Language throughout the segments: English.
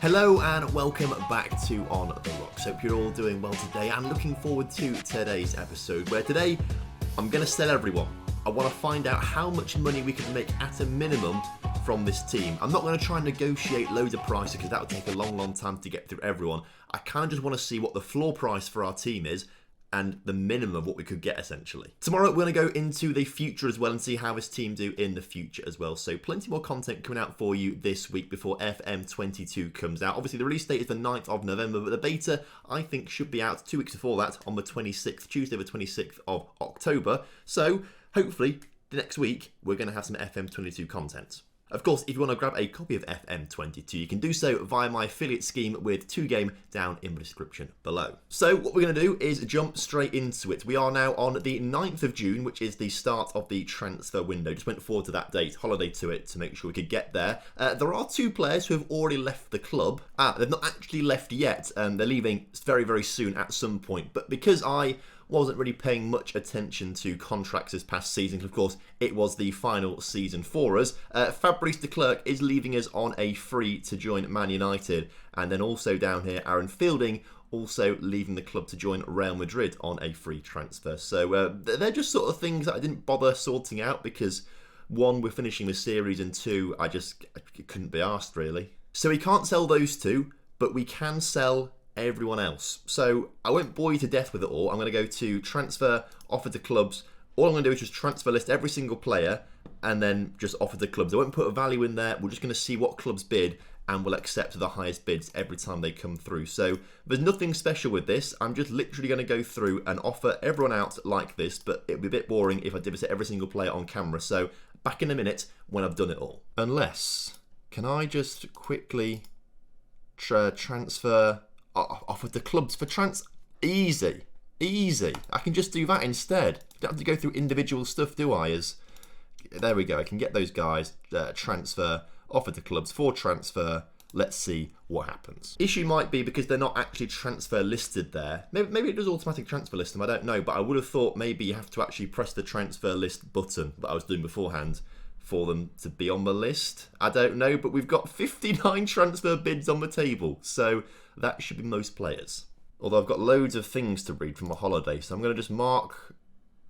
Hello and welcome back to On The Rocks. Hope you're all doing well today. I'm looking forward to today's episode where today I'm going to sell everyone. I want to find out how much money we can make at a minimum from this team. I'm not going to try and negotiate loads of prices because that would take a long time to get through everyone. I kind of just want to see what the floor price for our team is and the minimum of what we could get essentially. Tomorrow we're going to go into the future as well and see how this team do in the future as well. So plenty more content coming out for you this week before FM22 comes out. Obviously the release date is the 9th of November, but the beta I think should be out 2 weeks before that on the 26th, Tuesday the 26th of October. So hopefully next week we're going to have some FM22 content. Of course, if you want to grab a copy of FM22, you can do so via my affiliate scheme with 2Game down in the description below. So what we're going to do is jump straight into it. We are now on the 9th of June, which is the start of the transfer window. Just went forward to that date, holiday to it, to make sure we could get there. There are 2 players who have already left the club. They've not actually left yet. They're leaving very soon at some point. But because I wasn't really paying much attention to contracts this past season. Of course, it was the final season for us. Fabrice de Klerk is leaving us on a free to join Man United. And then also down here, Aaron Fielding also leaving the club to join Real Madrid on a free transfer. So they're just sort of things that I didn't bother sorting out because 1, we're finishing the series, and 2, I couldn't be arsed really. So we can't sell those 2, but we can sell everyone else. So I won't bore you to death with it all. I'm going to go to transfer, offer to clubs. All I'm going to do is just transfer list every single player and then just offer to clubs. I won't put a value in there. We're just going to see what clubs bid and we'll accept the highest bids every time they come through. So there's nothing special with this. I'm just literally going to go through and offer everyone out like this, but it'd be a bit boring if I did this to every single player on camera. So back in a minute when I've done it all. Unless, can I just quickly transfer... offered to clubs for easy. I can just do that instead. Don't have to go through individual stuff, do I? There we go. I can get those guys. Transfer, offered to clubs for transfer. Let's see what happens. Issue might be because they're not actually transfer listed there. Maybe it does automatic transfer list them. I don't know, but I would have thought maybe you have to actually press the transfer list button that I was doing beforehand for them to be on the list. I don't know, but we've got 59 transfer bids on the table, so that should be most players. Although I've got loads of things to read from a holiday, so I'm going to just mark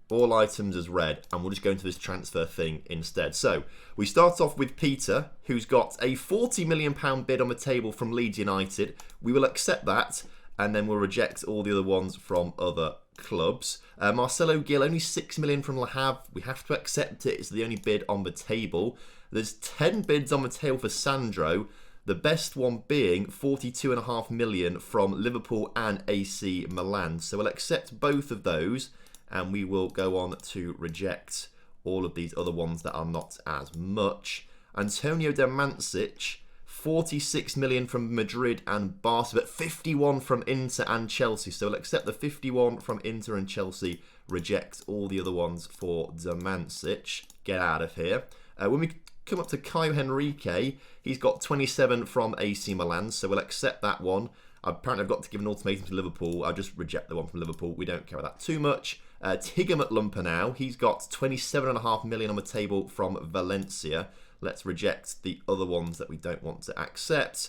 all items as read, and we'll just go into this transfer thing instead. So we start off with Peter, who's got a £40 million bid on the table from Leeds United. We will accept that, and then we'll reject all the other ones from other clubs. Marcelo Gil, only £6 million from Le Havre. We have to accept it. It's the only bid on the table. There's 10 bids on the table for Sandro. The best one being £42.5 million from Liverpool and AC Milan. So we'll accept both of those and we will go on to reject all of these other ones that are not as much. Antonio Demancic, 46 million from Madrid and Barca, but 51 from Inter and Chelsea. So we'll accept the 51 from Inter and Chelsea, reject all the other ones for Demancic. Get out of here. When we come up to Caio Henrique, he's got 27 from AC Milan, so we'll accept that one. Apparently I've got to give an ultimatum to Liverpool. I'll just reject the one from Liverpool. We don't care about that too much. Tigam at Lumper now. He's got 27.5 million on the table from Valencia. Let's reject the other ones that we don't want to accept.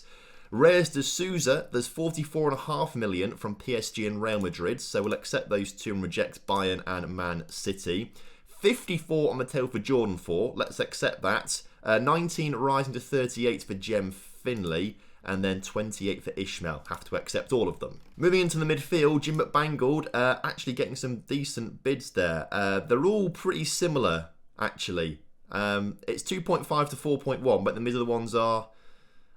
Reyes de Souza, there's 44.5 million from PSG and Real Madrid, so we'll accept those 2 and reject Bayern and Man City. 54 on the table for Jordan 4. Let's accept that. 19 rising to 38 for Jem Finley. And then 28 for Ishmael. Have to accept all of them. Moving into the midfield, Jim McBangold actually getting some decent bids there. They're all pretty similar, actually. It's 2.5 to 4.1, but the other ones are...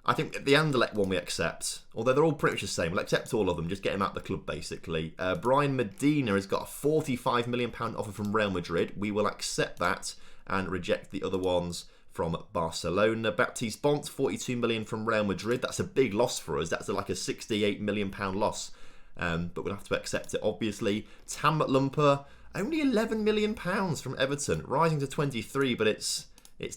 I think the Anderlecht one we accept. Although they're all pretty much the same. We'll accept all of them. Just get him out the club, basically. Brian Medina has got a £45 million offer from Real Madrid. We will accept that and reject the other ones from Barcelona. Baptiste Bont, 42 million from Real Madrid. That's a big loss for us. That's like a 68 million pound loss. But we'll have to accept it, obviously. Tam Lumper, only 11 million pounds from Everton, rising to 23, but it's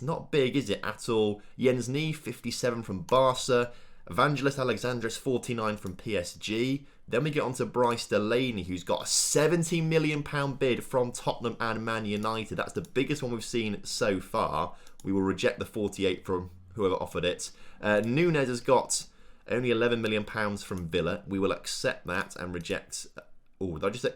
not big, is it, at all? Jens Nee, 57 from Barca. Evangelos Alexandris, 49 from PSG. Then we get on to Bryce Delaney, who's got a £70 million bid from Tottenham and Man United. That's the biggest one we've seen so far. We will reject the 48 from whoever offered it. Nunes has got Only £11 million from Villa. We will accept that and reject... Oh, did I just say...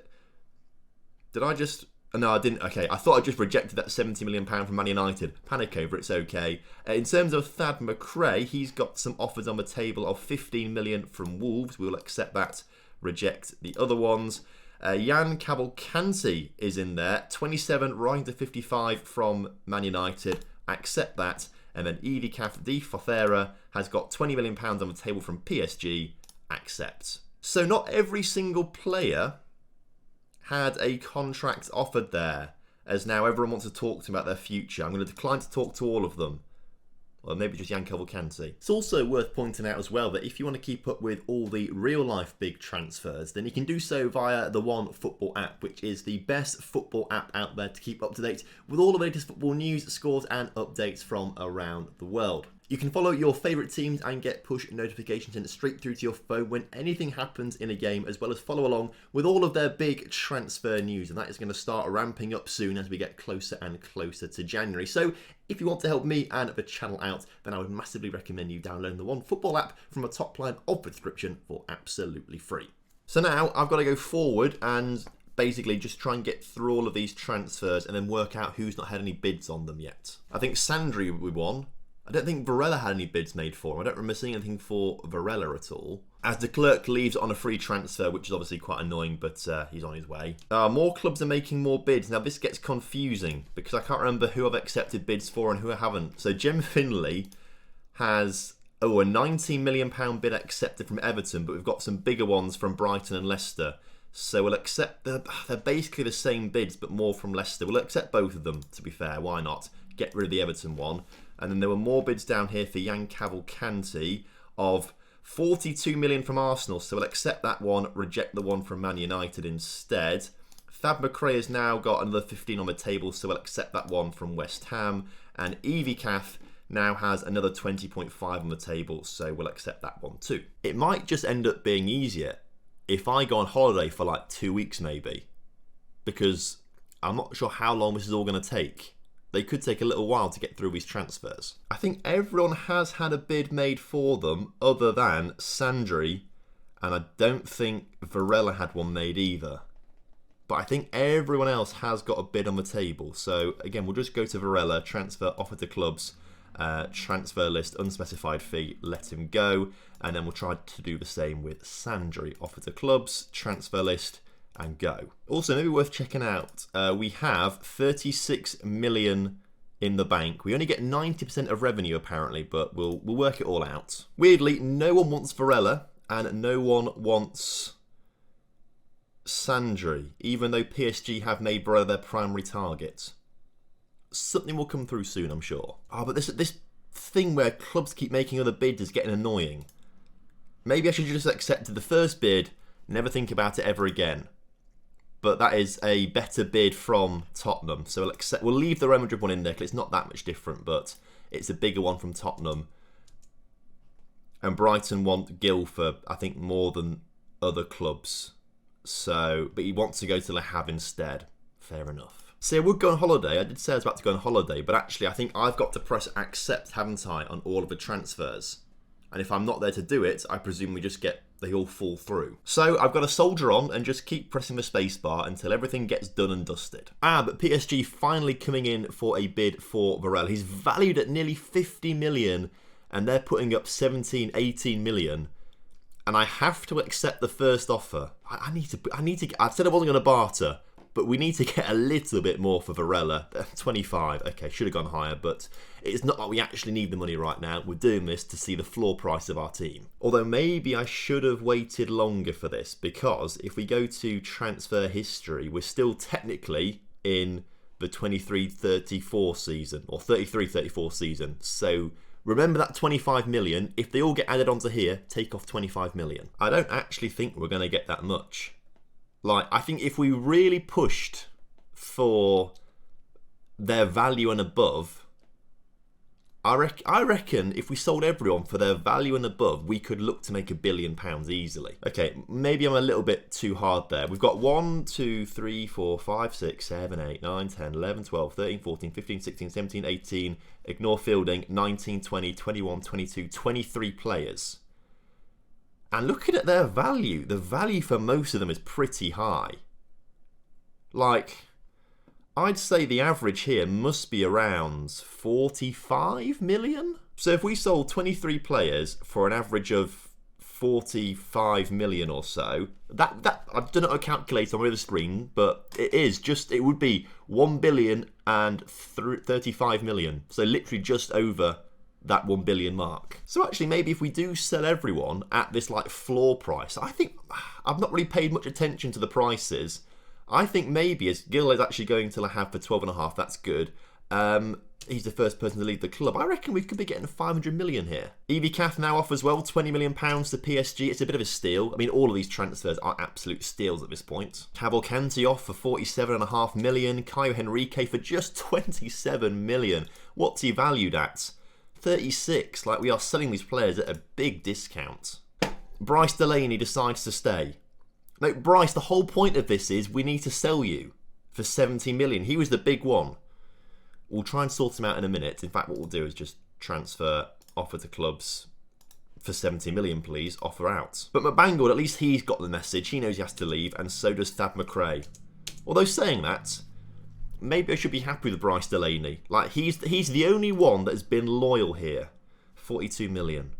Did I just... No, I didn't. Okay, I thought I just rejected that £70 million from Man United. Panic over it's okay. In terms of Thad McRae, he's got some offers on the table of £15 million from Wolves. We will accept that, reject the other ones. Jan Cavalcanti is in there. 27, rising to 55 from Man United. Accept that. And then Evie Caf Di Fothera has got £20 million on the table from PSG. Accept. So not every single player had a contract offered there, as now everyone wants to talk to them about their future. I'm going to decline to talk to all of them. Or maybe just Jan Cavalcanti. It's also worth pointing out as well that if you want to keep up with all the real-life big transfers, then you can do so via the One Football app, which is the best football app out there to keep up to date with all the latest football news, scores and updates from around the world. You can follow your favourite teams and get push notifications sent straight through to your phone when anything happens in a game, as well as follow along with all of their big transfer news. And that is going to start ramping up soon as we get closer and closer to January. So if you want to help me and the channel out, then I would massively recommend you downloading the One Football app from a top line of the description for absolutely free. So now I've got to go forward and basically just try and get through all of these transfers and then work out who's not had any bids on them yet. I think Sandri we won. I don't think Varela had any bids made for him. I don't remember seeing anything for Varela at all. As de Klerk leaves on a free transfer, which is obviously quite annoying, but he's on his way. More clubs are making more bids. Now this gets confusing because I can't remember who I've accepted bids for and who I haven't. So Jem Finley has a £19 million bid accepted from Everton, but we've got some bigger ones from Brighton and Leicester. So we'll accept, they're basically the same bids, but more from Leicester. We'll accept both of them, to be fair. Why not? Get rid of the Everton one. And then there were more bids down here for Jan Cavalcanti of £42 million from Arsenal. So we'll accept that one, reject the one from Man United instead. Thad McRae has now got another 15 on the table, so we'll accept that one from West Ham. And Evie Caf now has another 20.5 on the table, so we'll accept that one too. It might just end up being easier if I go on holiday for like 2 weeks maybe, because I'm not sure how long this is all going to take. They could take a little while to get through these transfers. I think everyone has had a bid made for them other than Sandri, and I don't think Varela had one made either. But I think everyone else has got a bid on the table. So again, we'll just go to Varela, transfer, offer to clubs, transfer list, unspecified fee, let him go. And then we'll try to do the same with Sandri, offer to clubs, transfer list, and go. Also, maybe worth checking out, we have 36 million in the bank. We only get 90% of revenue apparently, but we'll work it all out. Weirdly, no one wants Varela and no one wants Sandri, even though PSG have made Varela their primary target. Something will come through soon, I'm sure. But this thing where clubs keep making other bids is getting annoying. Maybe I should just accept the first bid, never think about it ever again. But that is a better bid from Tottenham. So we'll leave the Real Madrid one in there because it's not that much different, but it's a bigger one from Tottenham. And Brighton want Gill for, I think, more than other clubs. So, but he wants to go to Le Havre instead. Fair enough. So I would go on holiday. I did say I was about to go on holiday, but actually I think I've got to press accept, haven't I, on all of the transfers. And if I'm not there to do it, I presume they all fall through. So I've got to soldier on and just keep pressing the spacebar until everything gets done and dusted. But PSG finally coming in for a bid for Varela. He's valued at nearly 50 million and they're putting up 17, 18 million. And I have to accept the first offer. I need to, I said I wasn't going to barter, but we need to get a little bit more for Varela. 25, okay, should have gone higher, but it's not like we actually need the money right now. We're doing this to see the floor price of our team. Although maybe I should have waited longer for this, because if we go to transfer history, we're still technically in the 23-34 season, or 33-34 season. So remember that 25 million, if they all get added onto here, take off 25 million. I don't actually think we're going to get that much. Like, I think if we really pushed for their value and above, I reckon if we sold everyone for their value and above, we could look to make £1 billion easily. Okay, maybe I'm a little bit too hard there. We've got 1, 2, 3, 4, 5, 6, 7, 8, 9, 10, 11, 12, 13, 14, 15, 16, 17, 18, ignore fielding, 19, 20, 21, 22, 23 players. And looking at their value, the value for most of them is pretty high. Like, I'd say the average here must be around 45 million. So if we sold 23 players for an average of 45 million or so, that I've done it on a calculator on the screen, but it would be 1 billion and 35 million. So literally just over that 1 billion mark. So actually, maybe if we do sell everyone at this like floor price, I think I've not really paid much attention to the prices. I think maybe as Gil is actually going to have for 12.5, that's good. He's the first person to leave the club. I reckon we could be getting 500 million here. Evie Cath now offers well £20 million to PSG. It's a bit of a steal. I mean, all of these transfers are absolute steals at this point. Cavalcanti off for 47.5 million. Caio Henrique for just 27 million. What's he valued at? 36. Like, we are selling these players at a big discount. Bryce Delaney decides to stay. No, Bryce, the whole point of this is we need to sell you for 70 million. He was the big one. We'll try and sort him out in a minute. In fact, what we'll do is just transfer offer to clubs for 70 million, please. Offer out. But McBangle, at least he's got the message. He knows he has to leave, and so does Thad McRae. Although saying that, maybe I should be happy with Bryce Delaney. Like, he's the only one that has been loyal here. 42 million.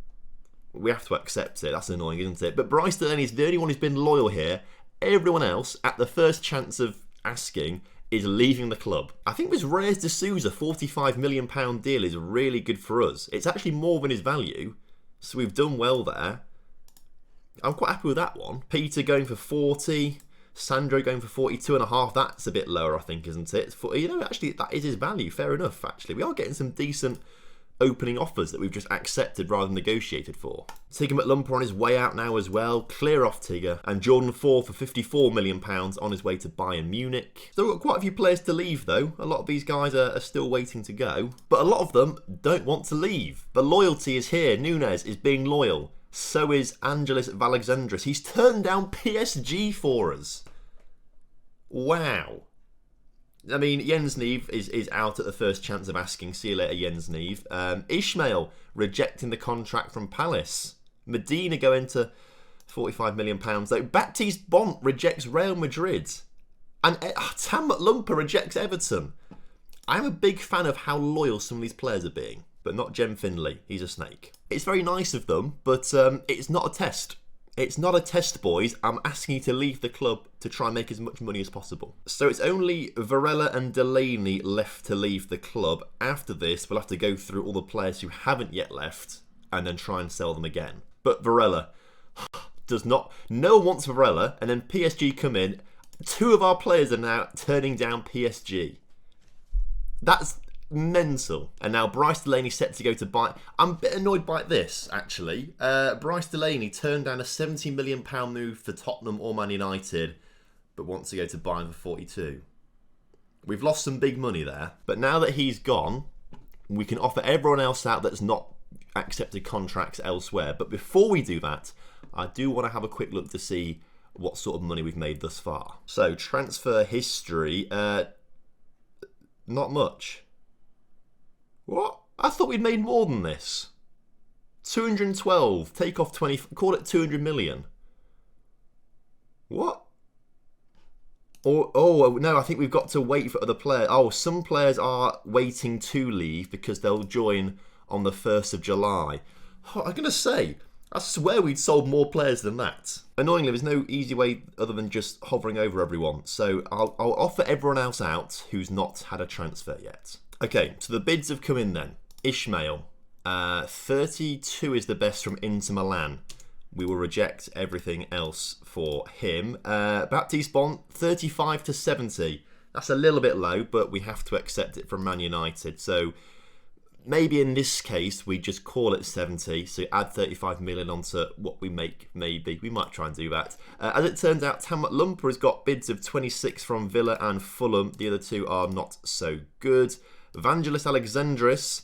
We have to accept it. That's annoying, isn't it? But Bryce Delaney's the only one who's been loyal here. Everyone else, at the first chance of asking, is leaving the club. I think this Reyes de Souza £45 million deal is really good for us. It's actually more than his value, so we've done well there. I'm quite happy with that one. Peter going for 40, Sandro going for 42.5. That's a bit lower, I think, isn't it? You know, actually, that is his value. Fair enough, actually. We are getting some decent opening offers that we've just accepted rather than negotiated for. Tigger McLumper on his way out now as well. Clear off Tigger. And Jordan Ford for £54 million on his way to Bayern Munich. So we've got quite a few players to leave though. A lot of these guys are still waiting to go. But a lot of them don't want to leave. The loyalty is here. Nunez is being loyal. So is Angelis Valexandris. He's turned down PSG for us. Wow. I mean, Jens Neve is out at the first chance of asking. See you later, Jens Neve. Ishmael rejecting the contract from Palace. Medina going to £45 million. Though Baptiste Bont rejects Real Madrid. And Tam McLumper rejects Everton. I'm a big fan of how loyal some of these players are being. But not Jem Finley. He's a snake. It's very nice of them, but it's not a test. It's not a test, boys. I'm asking you to leave the club to try and make as much money as possible. So it's only Varela and Delaney left to leave the club. After this, we'll have to go through all the players who haven't yet left and then try and sell them again. But Varela does not... No one wants Varela, and then PSG come in. 2 of our players are now turning down PSG. That's mental. And now Bryce Delaney set to go to Bayern. I'm a bit annoyed by this, actually. Bryce Delaney turned down a £70 million move for Tottenham or Man United, but wants to go to Bayern for 42. We've lost some big money there. But now that he's gone, we can offer everyone else out that's not accepted contracts elsewhere. But before we do that, I do want to have a quick look to see what sort of money we've made thus far. So, transfer history. Not much. What? I thought we'd made more than this. 212. Take off 20. Call it 200 million. What? Oh, no, I think we've got to wait for other players. Oh, some players are waiting to leave because they'll join on the 1st of July. Oh, I'm going to say, I swear we'd sold more players than that. Annoyingly, there's no easy way other than just hovering over everyone. So I'll offer everyone else out who's not had a transfer yet. Okay, so the bids have come in then. Ishmael, 32 is the best from Inter Milan. We will reject everything else for him. Baptiste Bont, 35 to 70. That's a little bit low, but we have to accept it from Man United. So maybe in this case, we just call it 70. So add 35 million onto what we make, maybe. We might try and do that. As it turns out, Tam McLumper has got bids of 26 from Villa and Fulham. The other two are not so good. Vangelis Alexandris,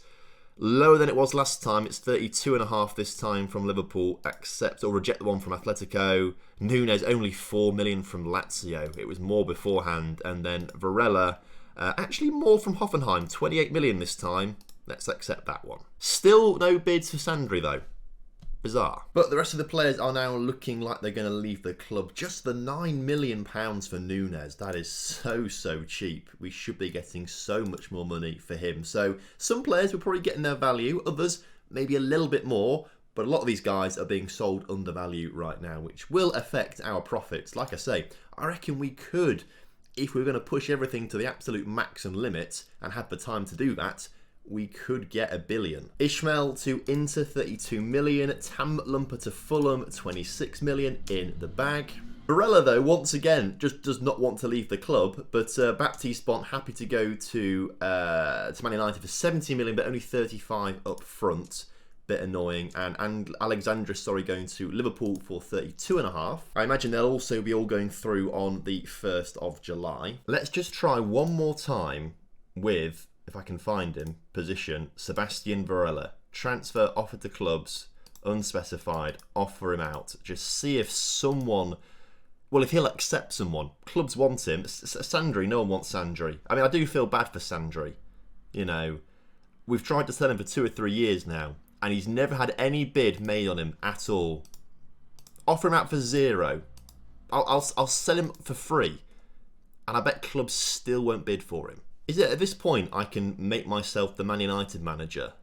lower than it was last time. It's 32.5 this time from Liverpool. Accept or reject the one from Atletico. Nunez, only 4 million from Lazio. It was more beforehand. And then Varela, actually more from Hoffenheim. 28 million this time. Let's accept that one. Still no bids for Sandri though. Bizarre. But the rest of the players are now looking like they're going to leave the club. Just the £9 million for Núñez. That is so cheap. We should be getting so much more money for him. So some players will probably getting their value. Others, maybe a little bit more. But a lot of these guys are being sold under value right now, which will affect our profits. Like I say, I reckon we could, if we were going to push everything to the absolute max and limit and had the time to do that, we could get £1 billion. Ishmael to Inter, 32 million. Tam Lumper to Fulham, 26 million in the bag. Barella, though, once again, just does not want to leave the club, but Baptiste Bont happy to go to Man United for 70 million, but only 35 up front. Bit annoying. And Alexandra, going to Liverpool for 32.5. I imagine they'll also be all going through on the 1st of July. Let's just try one more time with, if I can find him, position, Sebastian Varela. Transfer, offer to clubs, unspecified, offer him out. Just see if someone, well, if he'll accept someone. Clubs want him. Sandri, no one wants Sandri. I mean, I do feel bad for Sandri. You know, we've tried to sell him for 2 or 3 years now, and he's never had any bid made on him at all. Offer him out for 0. I'll sell him for free, and I bet clubs still won't bid for him. Is it at this point I can make myself the Man United manager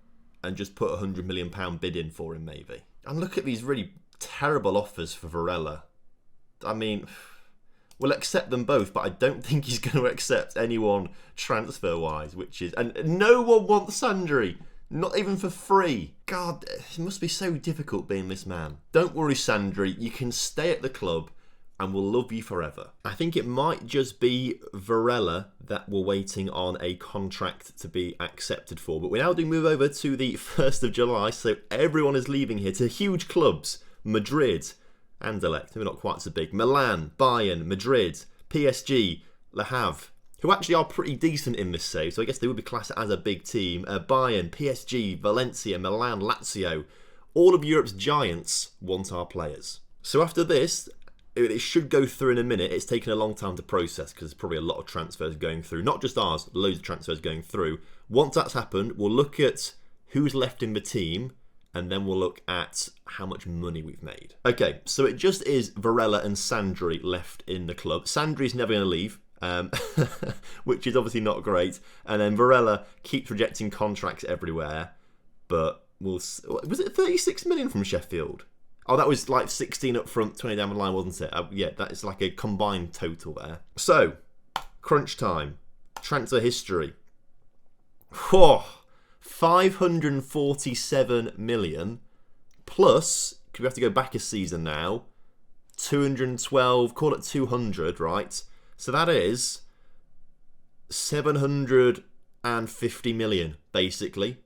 and just put a £100 million bid in for him, maybe? And look at these really terrible offers for Varela. I mean, we'll accept them both, but I don't think he's going to accept anyone transfer-wise, which is... And no one wants Sandri. Not even for free. God, it must be so difficult being this man. Don't worry, Sandri. You can stay at the club and we'll love you forever. I think it might just be Varela that we're waiting on a contract to be accepted for. But we now do move over to the 1st of July, so everyone is leaving here to huge clubs. Madrid, Anderlecht, maybe not quite so big. Milan, Bayern, Madrid, PSG, Le Havre, who actually are pretty decent in this save, so I guess they would be classed as a big team. Bayern, PSG, Valencia, Milan, Lazio. All of Europe's giants want our players. So after this, it should go through in a minute. It's taken a long time to process because there's probably a lot of transfers going through. Not just ours, loads of transfers going through. Once that's happened, we'll look at who's left in the team, and then we'll look at how much money we've made. Okay, so it just is Varela and Sandri left in the club. Sandri's never going to leave. Which is obviously not great. And then Varela keeps rejecting contracts everywhere. But was it 36 million from Sheffield? Oh, that was like 16 up front, 20 down the line, wasn't it? Yeah, that is like a combined total there. So, crunch time. Transfer history. Oh, 547 million plus, because we have to go back a season now, 212, call it 200, right? So that is 750 million, basically.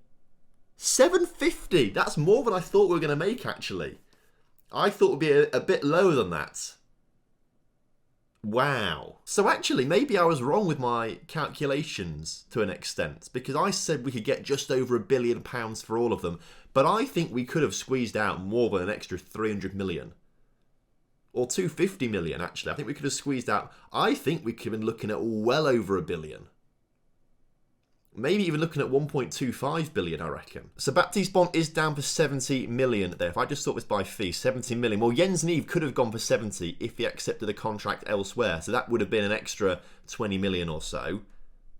750! That's more than I thought we were going to make, actually. I thought it would be a bit lower than that. Wow. So actually, maybe I was wrong with my calculations to an extent, because I said we could get just over £1 billion for all of them, but I think we could have squeezed out more than an extra 300 million. Or 250 million, actually. I think we could have squeezed out... I think we could have been looking at well over £1 billion. Maybe even looking at 1.25 billion, I reckon. So Baptiste Bont is down for 70 million there. If I just thought this by fee, 70 million. Well, Jens Neve could have gone for 70 if he accepted a contract elsewhere. So that would have been an extra 20 million or so.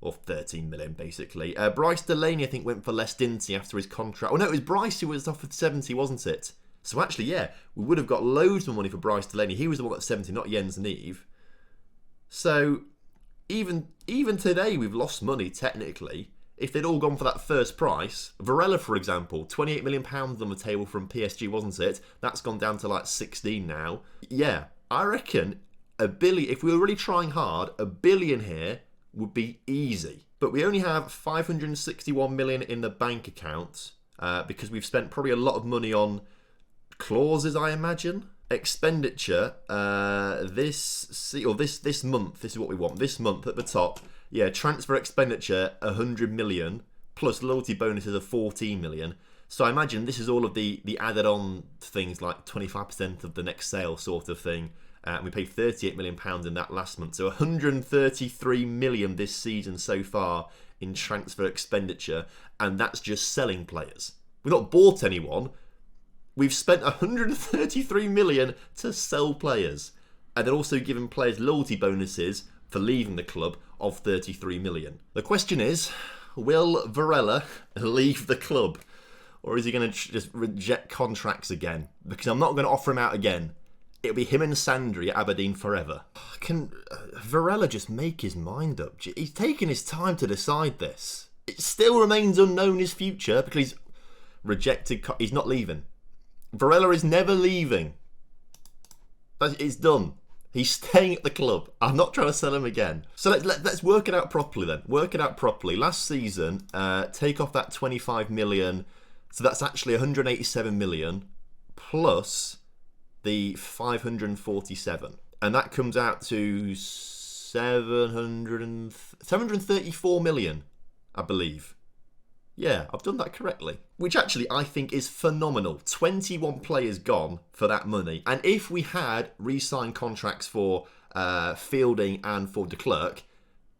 Or 13 million, basically. Bryce Delaney, I think, went for less, didn't he, after his contract? Oh, no, it was Bryce who was offered 70, wasn't it? So actually, yeah, we would have got loads more money for Bryce Delaney. He was the one at 70, not Jens Neve. So even today, we've lost money, technically. If they'd all gone for that first price, Varela, for example, £28 million on the table from PSG, wasn't it? That's gone down to like 16 now. Yeah, I reckon £1 billion, if we were really trying hard, £1 billion here would be easy. But we only have 561 million in the bank account because we've spent probably a lot of money on clauses, I imagine. Expenditure, this month, this is what we want. This month at the top, yeah, transfer expenditure 100 million plus loyalty bonuses of 14 million. So I imagine this is all of the added on things like 25% of the next sale sort of thing. We paid £38 million in that last month. So 133 million this season so far in transfer expenditure, and that's just selling players. We've not bought anyone. We've spent 133 million to sell players, and then also given players loyalty bonuses for leaving the club of 33 million. The question is, will Varela leave the club? Or is he going to just reject contracts again? Because I'm not going to offer him out again. It'll be him and Sandri at Aberdeen forever. Can Varela just make his mind up? He's taking his time to decide this. It still remains unknown his future because he's rejected. He's not leaving. Varela is never leaving. It's done. He's staying at the club. I'm not trying to sell him again. So let's work it out properly then. Work it out properly. Last season, take off that 25 million. So that's actually 187 million plus the 547. And that comes out to 734 million, I believe. Yeah, I've done that correctly. Which actually I think is phenomenal. 21 players gone for that money. And if we had re-signed contracts for Fielding and for de Klerk,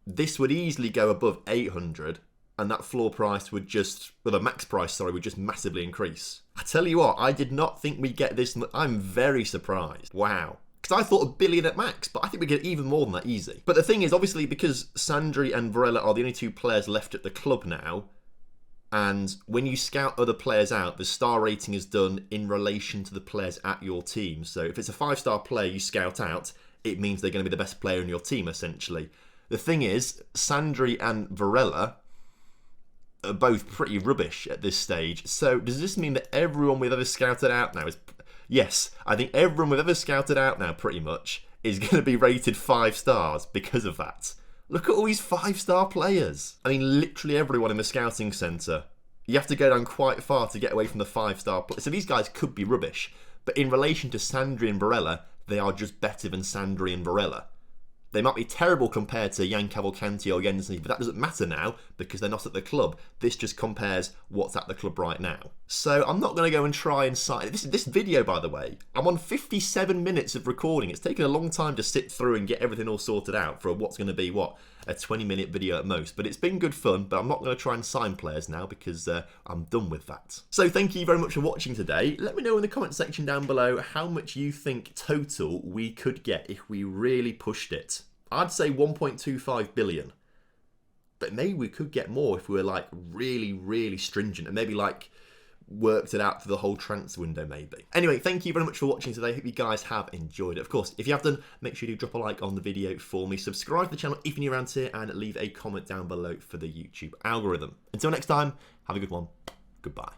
this would easily go above 800. And that floor price would just, well, the max price, sorry, would just massively increase. I tell you what, I did not think we'd get this. I'm very surprised. Wow. Because I thought $1 billion at max, but I think we get even more than that easy. But the thing is, obviously, because Sandri and Varela are the only two players left at the club now, and when you scout other players out, the star rating is done in relation to the players at your team. So if it's a 5-star player you scout out, it means they're going to be the best player in your team, essentially. The thing is, Sandri and Varela are both pretty rubbish at this stage. So does this mean that everyone we've ever scouted out now is... Yes, I think everyone we've ever scouted out now, pretty much, is going to be rated 5 stars because of that. Look at all these 5-star players. I mean, literally everyone in the scouting centre. You have to go down quite far to get away from the 5-star players. So these guys could be rubbish. But in relation to Sandri and Varela, they are just better than Sandri and Varela. They might be terrible compared to Jan Cavalcanti or Jensen, but that doesn't matter now because they're not at the club. This just compares what's at the club right now. So I'm not going to go and try and sign... This video, by the way, I'm on 57 minutes of recording. It's taken a long time to sit through and get everything all sorted out for what's going to be, what, a 20-minute video at most. But it's been good fun, but I'm not going to try and sign players now because I'm done with that. So thank you very much for watching today. Let me know in the comment section down below how much you think total we could get if we really pushed it. I'd say 1.25 billion. But maybe we could get more if we were like really, really stringent and maybe like worked it out for the whole transfer window maybe. Anyway, thank you very much for watching today. I hope you guys have enjoyed it. Of course, if you have done, make sure you do drop a like on the video for me. Subscribe to the channel if you're new around here and leave a comment down below for the YouTube algorithm. Until next time, have a good one. Goodbye.